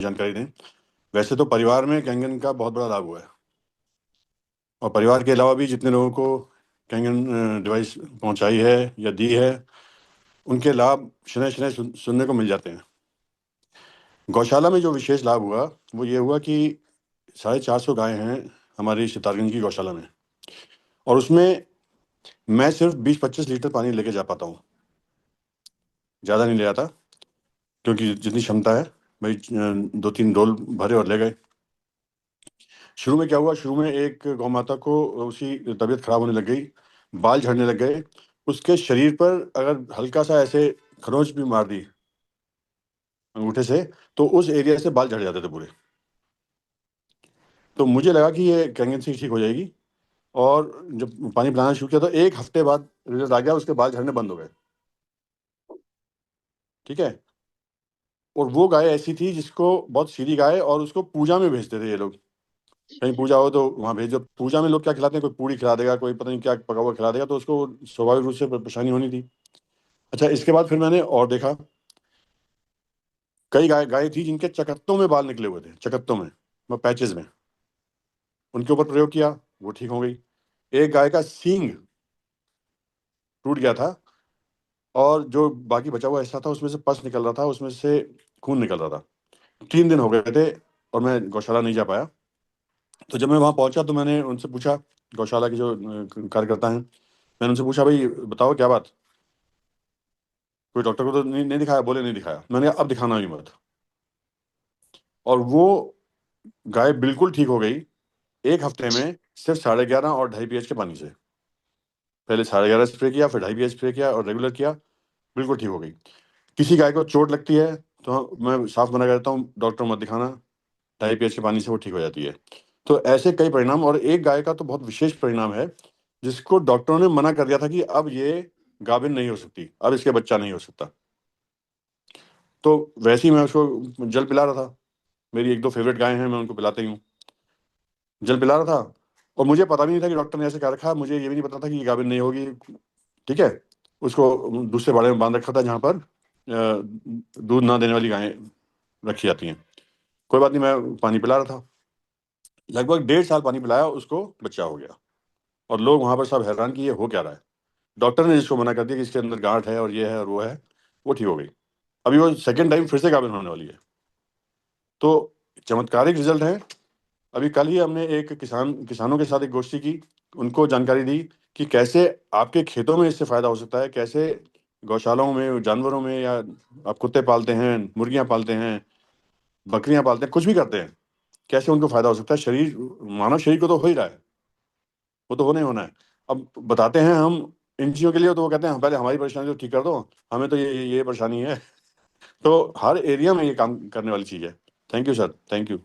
जानकारी दें। वैसे तो परिवार में कैंगन का बहुत बड़ा लाभ हुआ है, और परिवार के अलावा भी जितने लोगों को कैंगन डिवाइस पहुंचाई है या दी है, उनके लाभ शनय शनय सुनने को मिल जाते हैं। गौशाला में जो विशेष लाभ हुआ वो ये हुआ कि 450 गायें हैं हमारी सितारगंज की गौशाला में, और उसमें मैं सिर्फ 20-25 लीटर पानी लेके जा पाता हूँ, ज़्यादा नहीं ले आता, क्योंकि जितनी क्षमता है भाई 2-3 डोल भरे और ले गए। शुरू में क्या हुआ, शुरू में एक गौ माता को उसकी तबीयत खराब होने लग गई, बाल झड़ने लग गए। उसके शरीर पर अगर हल्का सा ऐसे खरोंच भी मार दी अंगूठे से, तो उस एरिया से बाल झड़ जाते थे पूरे। तो मुझे लगा कि ये कैंगन से ठीक हो जाएगी, और जब पानी पिलाना शुरू किया तो 1 हफ्ते बाद रिजल्ट आ गया, उसके बाल झड़ने बंद हो गए। ठीक है। और वो गाय ऐसी थी जिसको, बहुत सीधी गाय, और उसको पूजा में भेजते थे ये लोग। कहीं पूजा हो तो वहाँ भेज दो। पूजा में लोग क्या खिलाते हैं, कोई पूड़ी खिला देगा, कोई पता नहीं क्या पका हुआ खिला देगा, तो उसको स्वाभाविक रूप से परेशानी होनी थी। अच्छा, इसके बाद फिर मैंने और देखा, कई गाय गाय थी जिनके चकत्तों में बाल निकले हुए थे, चकत्तों में, पैचेस में। उनके ऊपर प्रयोग किया, वो ठीक हो गई। एक गाय का सींग टूट गया था, और जो बाकी बचा हुआ हिस्सा था उसमें से पस निकल रहा था, उसमें से खून निकल रहा था। 3 दिन हो गए थे और मैं गौशाला नहीं जा पाया। तो जब मैं वहाँ पहुंचा तो मैंने उनसे पूछा, गौशाला के जो कार्यकर्ता हैं, मैंने उनसे पूछा, भाई बताओ क्या बात, कोई डॉक्टर को तो नहीं दिखाया? बोले नहीं दिखाया। मैंने कहा अब दिखाना ही मत। और वो गाय बिल्कुल ठीक हो गई 1 हफ्ते में, सिर्फ 11.5 और 2.5 pH के पानी से। पहले 11.5 स्प्रे किया, फिर 2.5 pH स्प्रे किया, और रेगुलर किया, बिल्कुल ठीक हो गई। किसी गाय को चोट लगती है तो मैं साफ मना करता हूँ, डॉक्टर मत दिखाना, 2.5 pH के पानी से वो ठीक हो जाती है। तो ऐसे कई परिणाम, और एक गाय का तो बहुत विशेष परिणाम है, जिसको डॉक्टरों ने मना कर दिया था कि अब ये गाभिन नहीं हो सकती, अब इसके बच्चा नहीं हो सकता। तो वैसे ही मैं उसको जल पिला रहा था, मेरी 1-2 फेवरेट गाय हैं, मैं उनको पिलाता ही हूँ। जल पिला रहा था, और मुझे पता भी नहीं था कि डॉक्टर ने ऐसे कह रखा, मुझे ये भी नहीं पता था कि ये गाभिन नहीं होगी। ठीक है। उसको दूसरे बाड़े में बांध रखा था, जहाँ पर दूध ना देने वाली गायें रखी जाती हैं। कोई बात नहीं, मैं पानी पिला रहा था, लगभग 1.5 साल पानी पिलाया, उसको बच्चा हो गया। और लोग वहाँ पर सब हैरान कि ये हो क्या रहा है। डॉक्टर ने जिसको मना कर दिया कि इसके अंदर गांठ है और ये है और वो है, वो ठीक हो गई। अभी वो सेकेंड टाइम फिर से गाभिन होने वाली है। तो चमत्कारिक रिजल्ट है। अभी कल ही हमने एक किसानों के साथ एक गोष्ठी की, उनको जानकारी दी कि कैसे आपके खेतों में इससे फायदा हो सकता है, कैसे गौशालाओं में, जानवरों में, या आप कुत्ते पालते हैं, मुर्गियां पालते हैं, बकरियां पालते हैं, कुछ भी करते हैं, कैसे उनको फायदा हो सकता है। शरीर, मानव शरीर को तो हो ही रहा है, वो तो होने होना है। अब बताते हैं हम इन चीज़ों के लिए, तो वो कहते हैं पहले हमारी परेशानी तो ठीक कर दो, हमें तो ये परेशानी है। तो हर एरिया में ये काम करने वाली चीज़ है। Thank you sir, thank you.